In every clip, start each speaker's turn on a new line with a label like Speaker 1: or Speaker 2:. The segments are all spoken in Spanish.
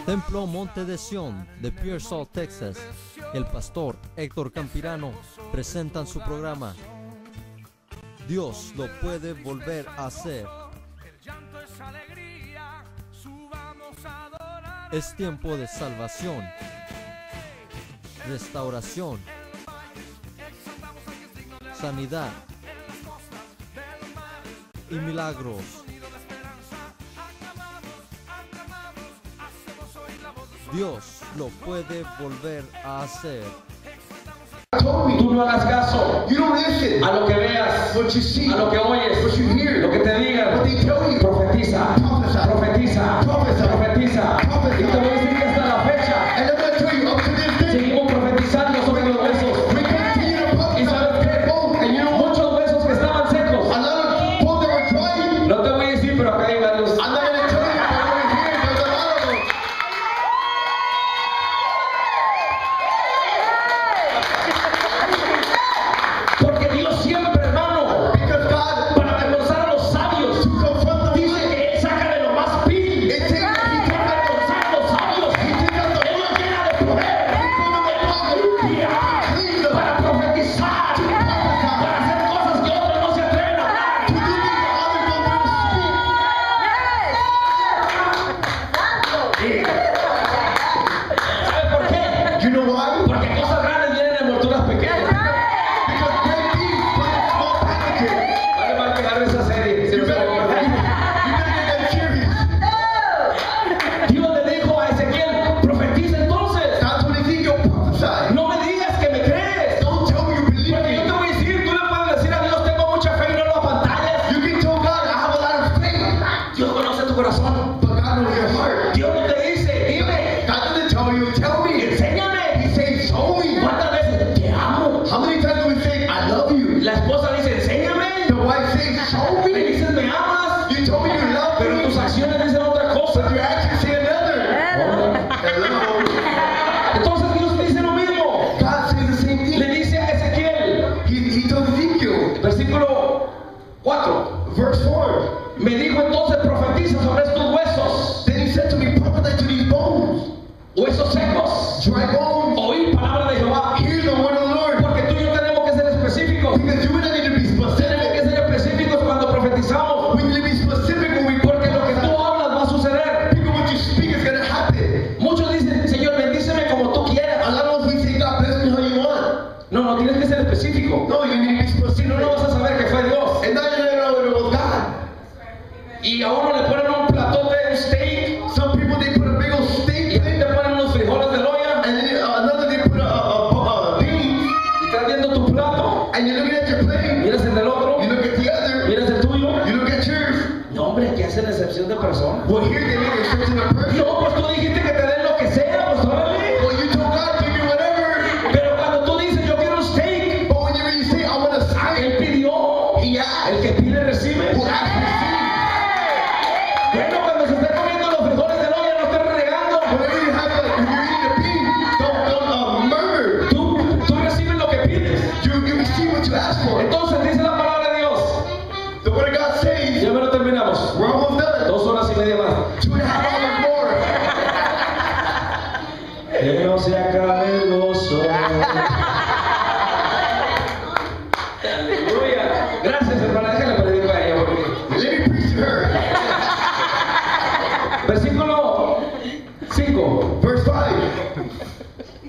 Speaker 1: Templo Monte de Sion de Pearsall, Texas, el pastor Héctor Campirano presentan su programa Dios lo puede volver a hacer. Es tiempo de salvación, restauración, sanidad y milagros. Dios lo puede volver a hacer.
Speaker 2: Tú no hagas caso a lo que veas, a lo que oyes, lo que te digan. Profetiza, profetiza, profetiza. Y te voy a decir que hasta la fecha seguimos profetizando sobre los huesos. Y sabes que muchos huesos que estaban secos. No te voy a decir, pero acá hay varios. Me dijo entonces profetiza sobre estos huesos. Then he said to me, prophesy to these bones. Huesos secos. Dry bones. Oír palabra de Jehová. Hear the word of the Lord. Porque tú y yo tenemos que ser específicos. Because you and I need to be specific. Tenemos que ser específicos cuando profetizamos. We need to be specific when we porque lo que tú hablas va a suceder. Because what you speak is going to happen. Muchos dicen, Señor, bendíceme como tú quieras. A lot of us we say, God bless me how you want. No, tienes que ser específico. No, you need to be specific. Si no, no vas a saber que fue Dios. And now you don't know it was God. Y a uno le ponen un platote, un steak. Some people they put a big old steak. Y te ponen unos frijoles de loya. And then another they put a bean. Y estás viendo tu plato. And you're looking at your plate. Miras el del otro. You look at the other. Miras el tuyo. You look at yours. No, hombre, aquí hacen excepción de persona. Well, here they make exception of person. No, pues tú dijiste que te den lo que sea, pues órale. Well, you told God give me whatever. Pero cuando tú dices yo quiero un steak. But whenever you say I want a steak. Él pidió. He asked. El que pide recibe. Well, bueno, cuando se esté comiendo los frijoles de loya, no estés renegando. Whenever you have if you're eating a bean, don't murder. Tú recibes lo que pides. You receive what you ask for. Entonces dice la palabra de Dios. The word of God says. Ya me lo terminamos. We're almost done. 2 horas y media más. 2.5 hours more. Que no se acabe el gozo. Aleluya. Gracias, hermana. Déjale predicar a ella porque. Let me preach to her. Versículo 5, verse 5.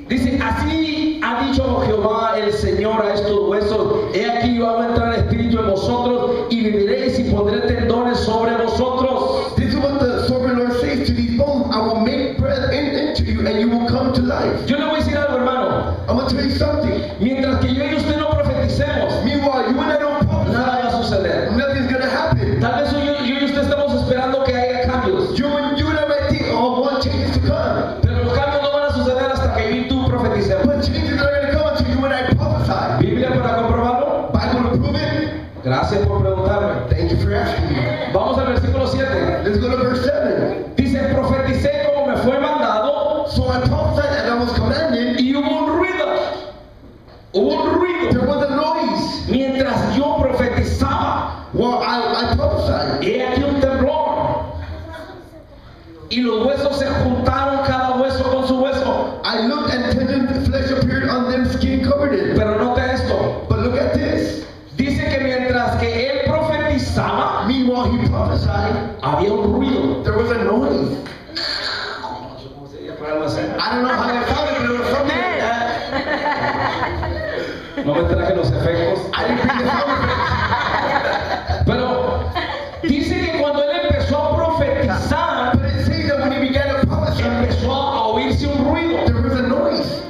Speaker 2: Dice, así ha dicho Jehová el Señor a estos huesos, he aquí yo hago entrar espíritu en vosotros y viviréis y pondré tendones sobre vosotros. This is what the sovereign Lord says to these bones, I will make breath into you and you will come to life. Yo le voy a decir algo, hermano. I'm going to tell you something. Mientras que yo y usted no profeticemos, meanwhile you and I don't prophesy, nada va a suceder. Nothing's going to happen. Tal vez yo y usted estamos esperando que haya cambios. You and I might think, oh, one change to come. Pero los cambios no van a suceder hasta que yo y tú profeticemos. But changes are going to come until you and I prophesy. Biblia para comprobarlo. Bible to prove it. huesos se juntaron, cada hueso con su hueso.
Speaker 3: I looked and tendon flesh appeared on them, skin covered it.
Speaker 2: Pero note esto.
Speaker 3: But look at this.
Speaker 2: Dice que mientras que él profetizaba,
Speaker 3: Meanwhile, he prophesied.
Speaker 2: había un ruido.
Speaker 3: There was a noise. I don't know how they found it, but it was something like that.
Speaker 2: No me traje los efectos.
Speaker 3: I didn't bring the sound effects.
Speaker 2: Pero dice que cuando él empezó a profetizar,
Speaker 3: But it says that when he began to prophesy,
Speaker 2: empezó a oírse un ruido.
Speaker 3: there was a noise.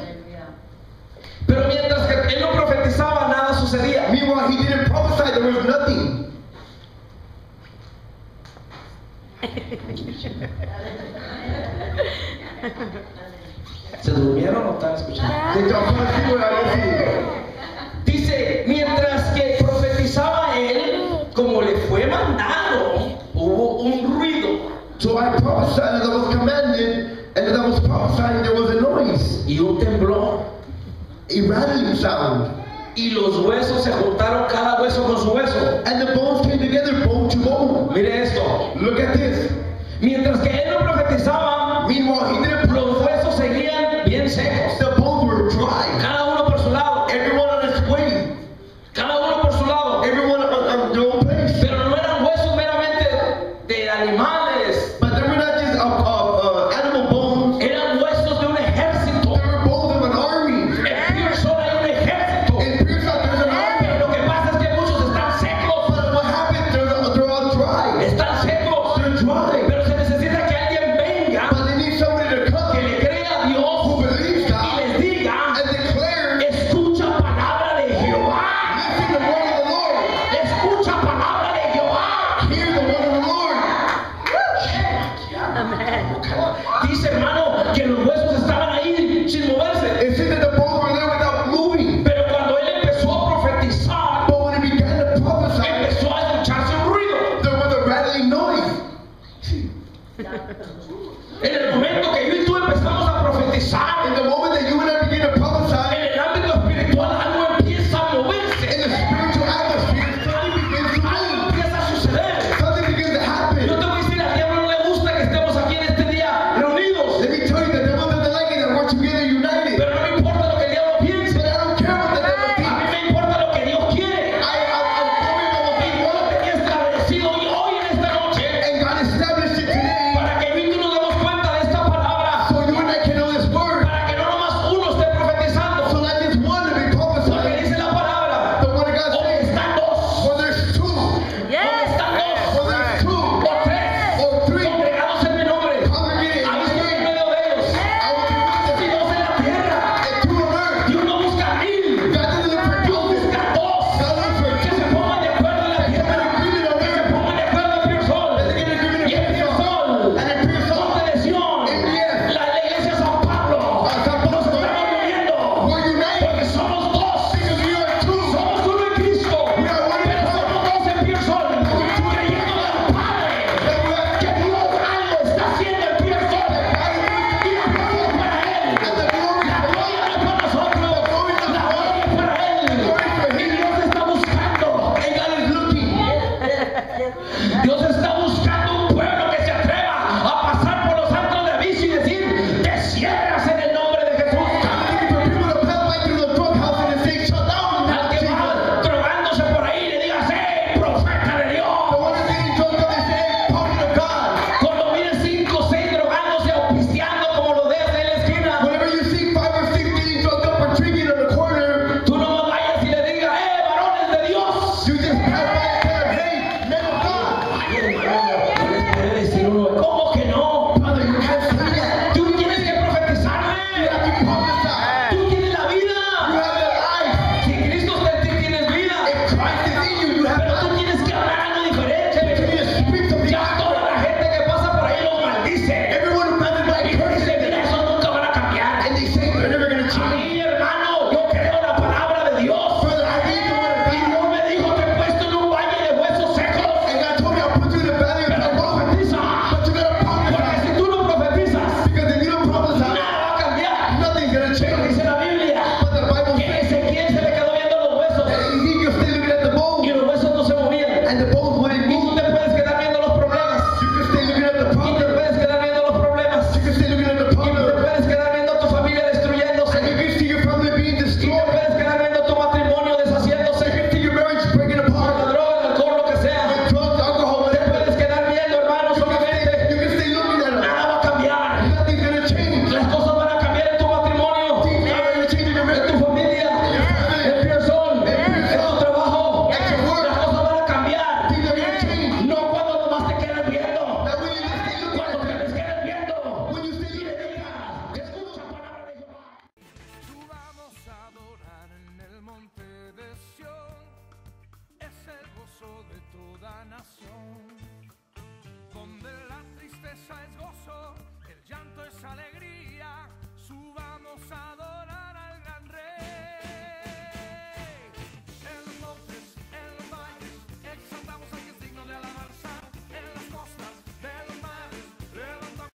Speaker 2: Pero mientras que él no profetizaba, nada sucedía.
Speaker 3: Meanwhile, he didn't prophesy, there was nothing.
Speaker 2: ¿Se durmieron o están escuchando?
Speaker 3: Did y'all fall asleep or I didn't see?
Speaker 2: Dice, mientras que profetizaba él, como le fue mandado, hubo un ruido
Speaker 3: So I prophesied as I was commanded, and as I was prophesying, there was a noise,
Speaker 2: y un temblor.
Speaker 3: a rattling sound.
Speaker 2: Y los huesos se juntaron, cada hueso con su hueso.
Speaker 3: And the bones came together, bone to bone.
Speaker 2: Mire esto.
Speaker 3: Look at this.
Speaker 2: Mientras que él no profetizaba,
Speaker 3: Meanwhile, he didn't
Speaker 2: los
Speaker 3: prophesy.
Speaker 2: huesos seguían bien secos.
Speaker 3: The bones were dry.
Speaker 2: Cada uno por su lado.
Speaker 3: Everyone on its way.
Speaker 2: Cada uno por su lado.
Speaker 3: Everyone on their own place.
Speaker 2: Pero no eran huesos meramente de animales.
Speaker 3: But they were not just animal bones.
Speaker 2: Eran huesos de un ejército.
Speaker 3: They were bones of an army.
Speaker 2: En Pearsall hay un ejército.
Speaker 3: In Pearsall, there's an army.
Speaker 2: Pero lo que pasa es que muchos están secos.
Speaker 3: But what happened? They're all dry.
Speaker 2: Están secos.
Speaker 3: They're dry.
Speaker 2: Pero se necesita que alguien venga
Speaker 3: But they need somebody to
Speaker 2: que
Speaker 3: come
Speaker 2: le crea a Dios
Speaker 3: who believes
Speaker 2: y
Speaker 3: God
Speaker 2: les diga,
Speaker 3: and declare,
Speaker 2: escucha palabra de Jehová.
Speaker 3: listen the word of the Lord.
Speaker 2: Escucha palabra de Jehová.
Speaker 3: Hear the word of the Lord.
Speaker 2: Dice, hermano, que los huesos estaban ahí sin moverse.
Speaker 3: It said that the bones were there without moving.
Speaker 2: Pero cuando él empezó a profetizar,
Speaker 3: But when he began to prophesy,
Speaker 2: empezó a escucharse un ruido.
Speaker 3: there was a rattling noise.
Speaker 2: En el momento que yo y tú empezamos a profetizar,
Speaker 3: In the moment that you and I